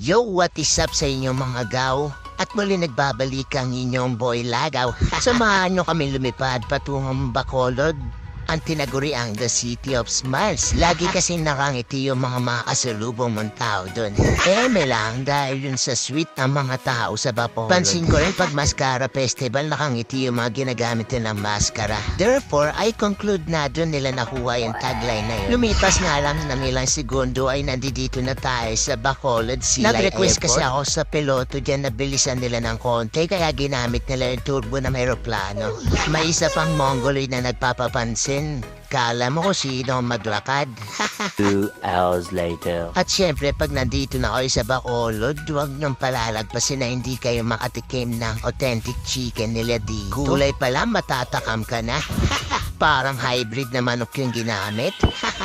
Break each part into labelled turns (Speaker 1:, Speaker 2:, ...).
Speaker 1: Yo, what is up sa inyong mga gaw? At muli nagbabalik ang inyong boy Lagaw. Samahan nyo kami lumipad patungong Bacolod, ang tinaguriang The City of Smiles. Lagi kasi nakangiti yung mga makasalubong mong tao dun. Eme lang dahil yun sa sweet ng mga tao sa Bacolod. Pansin ko rin pag Mascara Festival nakangiti yung mga ginagamit nilang maskara. Therefore, I conclude na dun nila nakuha yung tagline na yun. Lumipas nga lang ng ilang segundo ay nandito na tayo sa Bacolod Silay
Speaker 2: Nag-request
Speaker 1: Airport. Kasi ako sa piloto dyan na bilisan nila ng konti kaya ginamit nila yung turbo ng aeroplano. May isa pang Mongoloid na nagpapapansin. Kala mo kung sino ang maglakad.
Speaker 2: 2 hours later.
Speaker 1: At syempre, pag nandito na kayo sa Bacolod, huwag niyong palalagpasin na hindi kayo makatikim ng authentic chicken nila dito. Kulay pala, matatakam ka na. Parang hybrid na manok yung ginamit.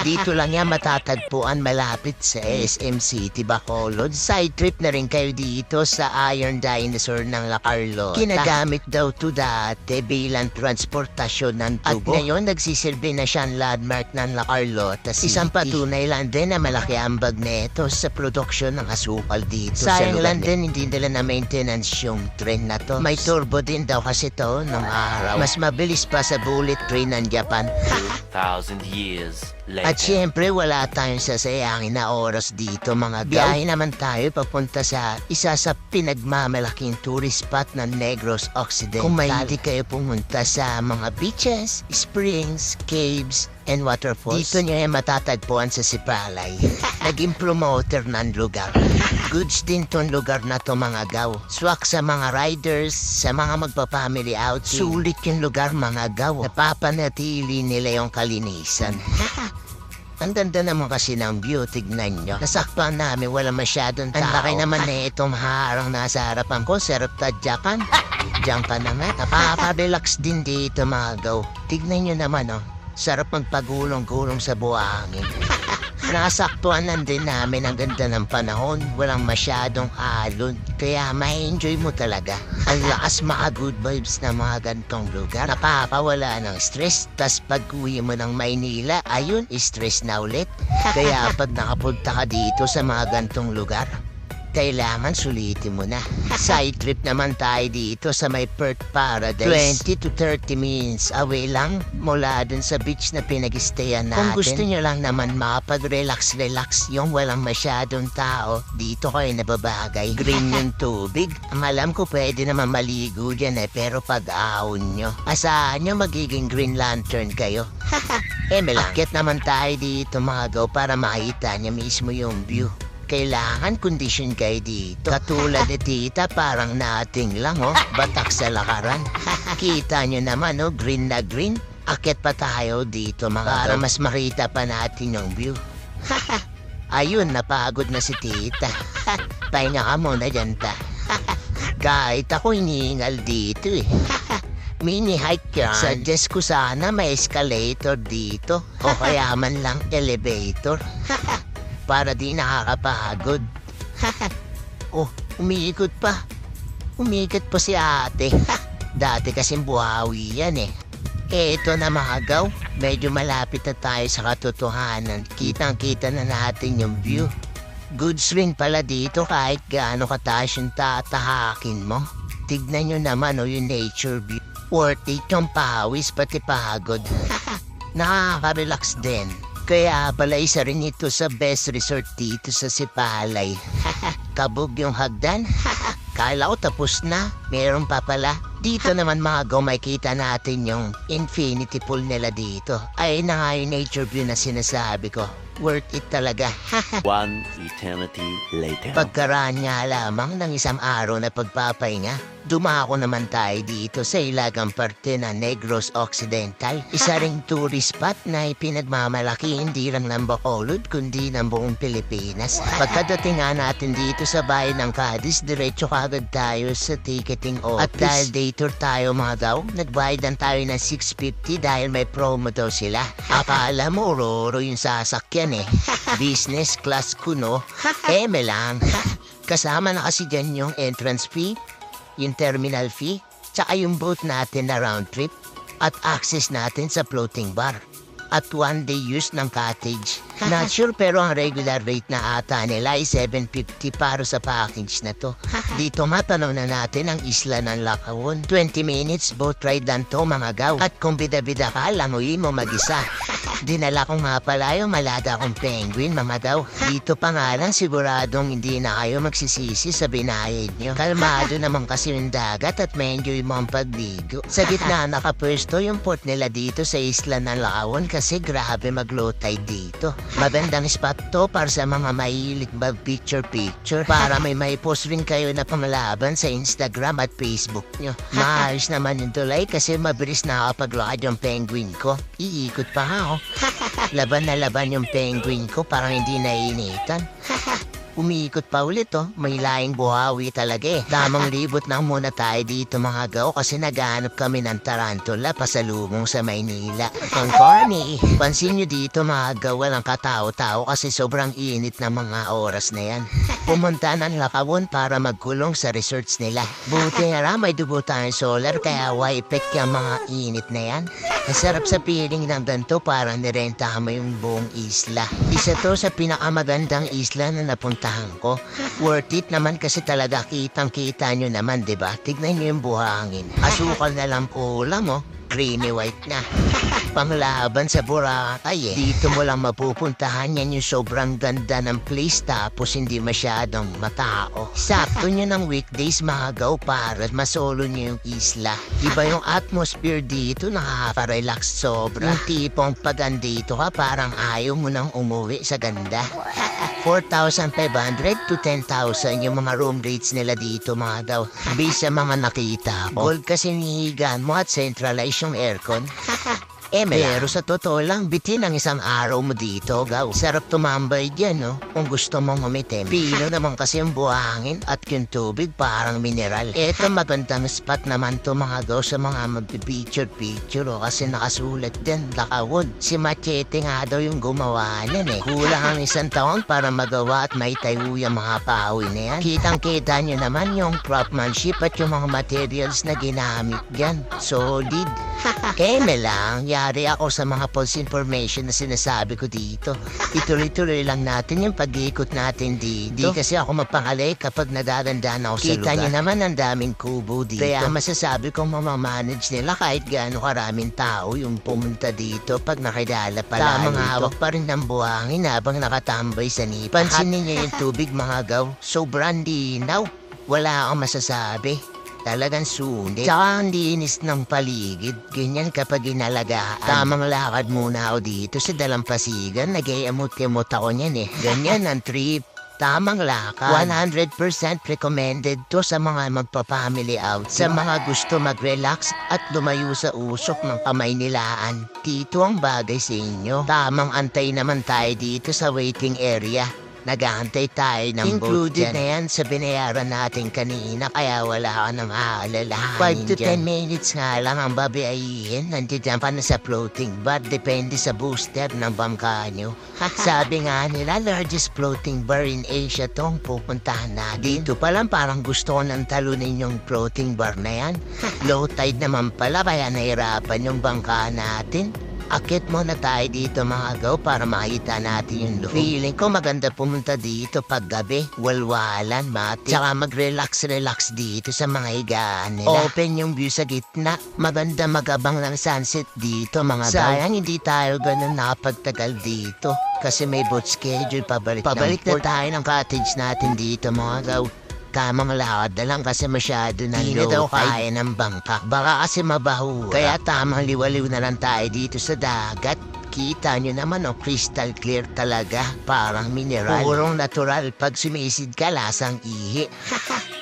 Speaker 1: Dito lang yan matatagpuan malapit sa SM City, Bacolod. Side trip na rin kayo dito sa Iron Dinosaur ng La Carlota. Kinagamit daw to dati bilang transportasyon ng tubo. At ngayon nagsisilbi na siyang landmark ng La Carlota City. Isang patunay lang din na malaki ang bag neto sa produksyon ng asukal dito. Sayang lang din hindi nila na maintenance yung train na to. May turbo din daw kasi to ng araw. Mas mabilis pa sa bullet train ng Japan.
Speaker 2: 2,000 years later.
Speaker 1: At syempre wala tayong sasayangin na oras dito mga gaw. Biyahe naman tayo papunta sa isa sa pinagmamalaking tourist spot ng Negros Occidental. Kung may hindi kayo pumunta sa mga beaches, springs, caves, and waterfalls, dito nyo yung matatagpuan sa Sipalay. Naging promoter ng lugar. Goods din tong lugar na to mga gaw. Swak sa mga riders, sa mga magpa-family outing. Sulit yung lugar mga gaw. Napapanatili nila yung kalinisan. Ang ganda naman kasi ng view, tignan nyo. Nasakpan namin, wala masyadong tao. Ang laki naman na itong harang nasa harapan ko, sarap tadyakan. Diyan ka naman, napaka-relax din dito mga gaw. Tignan nyo naman oh, sarap magpagulong-gulong sa buhangin. Nasaktuan lang din namin ang ganda ng panahon, walang masyadong alon, kaya ma-enjoy mo talaga. Ang lakas maka-good vibes na mga gantong lugar. Napapawala ng stress, tas pag uwi mo ng Maynila, ayun, stress na ulit. Kaya pag nakapunta ka dito sa mga gantong lugar, kailangan sulitin mo na. Side trip naman tayo dito sa may Perth Paradise. 20 to 30 minutes away lang mula dun sa beach na pinag-stayan natin. Kung gusto nyo lang naman makapag-relax yung walang masyadong tao, dito kayo nababagay. Green yung tubig. Ang alam ko pwede naman maligo dyan pero pag ahon nyo, asahan nyo magiging Green Lantern kayo. Akyat naman tayo dito mga gaw para makita nyo mismo yung view. Kailangan kondisyon kayo dito. Katulad ni tita, parang nating lang batak sa lakaran. Kita nyo naman green na green. Akyat pa tayo dito mga para mas makita pa natin yung view. Ayun, napagod na si tita. Pahinga ka muna dyan ta. Kahit ako iniingal dito Mini hike yan. Suggest ko sana may escalator dito. O kaya man lang elevator. Para di nakakapagod. Oh, umiikot pa. Umiikot pa si ate. Dati kasing buhawi yan Eto na mga gaw, medyo malapit na tayo sa katotohanan. Kitang-kita na natin yung view. Good swing pala dito kahit gaano kataas yung tatahakin mo. Tignan nyo naman yung nature view. Worth it yung pawis pati pagod. Nakaka-relax din. Kaya pala isa rin ito sa best resort dito sa Sipalay. Kabog yung hagdan. Kala ko tapos na. Meron pa pala. Dito naman mga gaw, makikita natin yung infinity pool nila dito. Ay na nga yung nature view na sinasabi ko. Worth it talaga.
Speaker 2: 1 eternity later.
Speaker 1: Pagkaraan nga lamang ng isang araw na pagpapahinga, dumako naman tayo dito sa ilagang parte ng Negros Occidental. Isa ring tourist spot na ipinagmamalaki hindi lang ng Bacolod kundi ng buong Pilipinas. Pagkadating nga natin dito sa bayan ng Cadiz, diretso kagad tayo sa ticketing office. At dahil day tour tayo mga daw, nagbayad lang tayo ng 650 dahil may promo daw sila. Akala mo roro yung sasakyan Business class kuno. Eme lang. Kasama na kasi dyan yung entrance fee, yung terminal fee, tsaka yung boat natin na round trip, at access natin sa floating bar, at 1 day use ng cottage. Not sure pero ang regular rate na ata nila ay 750 para sa package na to. Dito matanaw na natin ang isla ng Lakawon. 20 minutes boat ride lang to mga gaw. At kung bida-bida ka, langoyin mo mag-isa. Dinala ko nga pala yung malada kong penguin mga gaw. Dito pa nga lang siguradong hindi na kayo magsisisi sa binayad nyo. Kalmado naman kasi yung dagat at may enjoy mo ang pagligo. Sa gitna nakapwesto yung port nila dito sa isla ng Lakawon kasi grabe mag-low tide dito. Magandang spot to para sa mga mahilig mag-picture-picture para may post rin kayo na panglaban sa Instagram at Facebook nyo. Maayos naman yung tulay kasi mabilis nakapaglakad yung penguin ko. Iikot pa nga oh. Laban na laban yung penguin ko parang hindi naiinitan. Umiikot pa ulit oh, may laing buhawi talaga eh. Damang libot na muna tayo dito mga gaw kasi naghahanap kami ng tarantula pasalubong sa Maynila. Ang corny. Pansin nyo dito mga gaw walang katao-tao kasi sobrang init na mga oras na yan. Pumunta ng Lakawon para magkulong sa resorts nila. Buti nga may dugo tayong solar kaya effect yung mga init na yan. Masarap sa feeling ng ganito parang nirentahan mo yung buong isla. Isa to sa pinakamagandang isla na napuntahan ko. Worth it naman kasi talaga kitang-kita nyo naman, diba? Tignan nyo yung buhangin. Asukal na lang ulam, oh. Creamy white na. Panglaban sa Boracay eh. Dito mo lang mapupuntahan yan yung sobrang ganda ng place tapos hindi masyadong matao. Sakto nyo ng weekdays mga gaw para masolo nyo yung isla. Iba yung atmosphere dito, nakaka-relax sobra. Yung tipong pag andito ka parang ayaw mo nang umuwi sa ganda. 4,500 to 10,000 yung mga room rates nila dito mga daw. Based sa mga nakita ko. Gold kasi nihigan mo at centralized yung aircon. Pero sa totoo lang, bitin ang isang araw mo dito, gaw. Sarap tumambay dyan, no? Kung gusto mong umitim. Pino naman kasi yung buhangin at yung tubig parang mineral. Eto magandang spot naman to mga gaw sa mga magpipicture-picture, oh, kasi nakasulat din, Lakawon. Si Machete nga daw yung gumawa niyan, eh. Kulang ang 1 taon para magawa at may tayo yung mga pawi na yan. Kitang-kita nyo naman yung craftsmanship at yung mga materials na ginamit dyan. Solid. Keme lang, yari ako sa mga false information na sinasabi ko dito. Ituloy-tuloy lang natin yung pag-iikot natin dito. Di kasi ako mapangalay kapag nagagandaan ako sa lugar. Kita niyo naman ang daming kubo dito. Kaya masasabi kong mamamanage nila kahit gaano karaming tao yung pumunta dito pag nakilala pala. Tamang hawak pa rin ng buhangin habang nakatambay sa nipa. Pansinin niyo yung tubig mga gaw. Sobrang linaw. Wala akong masasabi. Talagang sulit. Tsaka ang linis ng paligid. Ganyan kapag inalagaan. Tamang lakad muna ako dito sa Dalampasigan. Nag-iamot-imot ako niyan eh. Ganyan ang trip. Tamang lakad. 100% recommended to sa mga magpa-family out. Sa mga gusto mag-relax at lumayo sa usok ng kamay nilaan. Dito ang bagay sa inyo. Tamang antay naman tayo dito sa waiting area. Nag-aantay tayo ng included na yan sa binayaran natin kanina kaya wala ka nang aalalahanin 5 to 10 minutes nga lang ang babayayin. Nandiyan pa na sa floating bar. Depende sa booster ng bangka nyo. Sabi nga nila largest floating bar in Asia tong pupuntahan natin. Dito pa lang parang gusto ko nang talunin yung floating bar na yan. Low tide naman pala kaya nahirapan yung bangka natin. Akit muna tayo dito mga gaw para makita natin yung loob. Feeling ko maganda pumunta dito pag gabi. Walwalan, mati. Tsaka mag-relax dito sa mga higaan nila. Open yung view sa gitna. Maganda magabang ng sunset dito mga gaw. Sayang hindi tayo ganun nakapagtagal dito. Kasi may boat schedule pabalik na tayo ng cottage natin dito mga gaw. Tamang lakad na lang kasi masyado na low. Hindi daw kaya ng bangka. Baka kasi mabahura. Kaya tamang liwaliw na lang tayo dito sa dagat. Kita nyo naman oh, crystal clear talaga. Parang mineral. Purong natural. Pag sumisid ka, lasang ihi.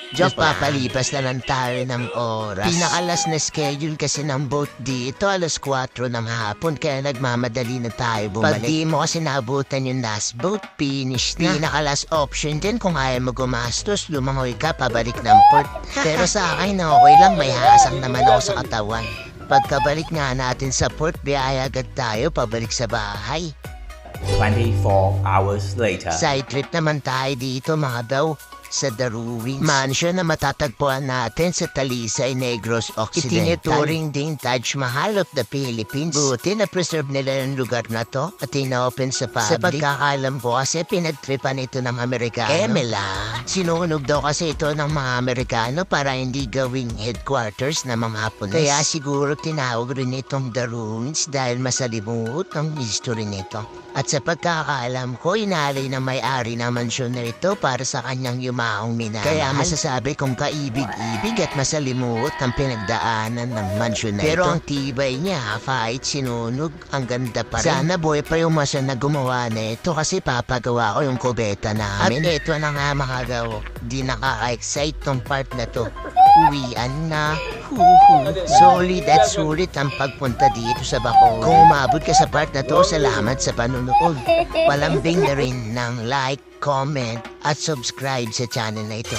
Speaker 1: Joke, papalipas na lang tayo ng oras. Pinakalas na schedule kasi ng boat dito, 4:00 ng hapon, kaya nagmamadali na tayo bumalik. Pag di mo kasi nabutan yung last boat, finish na. Pinakalas option din kung ayaw mo gumastos, lumangoy ka pabalik ng port. Pero sa akin, okay lang, may hasang naman ako sa katawan. Pagkabalik nga natin sa port, biyaya agad tayo pabalik sa bahay.
Speaker 3: 24 hours later.
Speaker 1: Side trip naman tayo dito mga daw. sa The Ruins. Mansion na matatagpuan natin sa Talisay, Negros Occidental. Itinuturing ding Taj Mahal of the Philippines. Buti na preserve nila yung lugar na to at inopen sa public. Sa pagkakalam ko kasi pinagtripan ito ng Amerikano. Emela, sinunog daw kasi ito ng mga Amerikano para hindi gawing headquarters ng mga Hapones. Kaya siguro tinawag rin itong The Ruins dahil masalimuot ang history nito. At sa pagkakaalam ko, inalay ng may-ari ng mansyon na ito para sa kanyang yumaong minamahal. Kaya masasabi kong kaibig-ibig at masalimuot ang pinagdaanan ng mansyon na ito. Pero ang tibay niya, kahit sinunog, ang ganda pa rin. Sana buhay pa yung mansyon na gumawa na ito kasi papagawa ko yung kubeta namin. At ito na nga mga gawo, di nakaka-excite tong part na to. Uwian na. Solid at sulit ang pagpunta dito sa Bacoor. Kung umabot ka sa part na to, salamat sa panonood. Palambing na rin ng like, comment at subscribe sa channel na ito.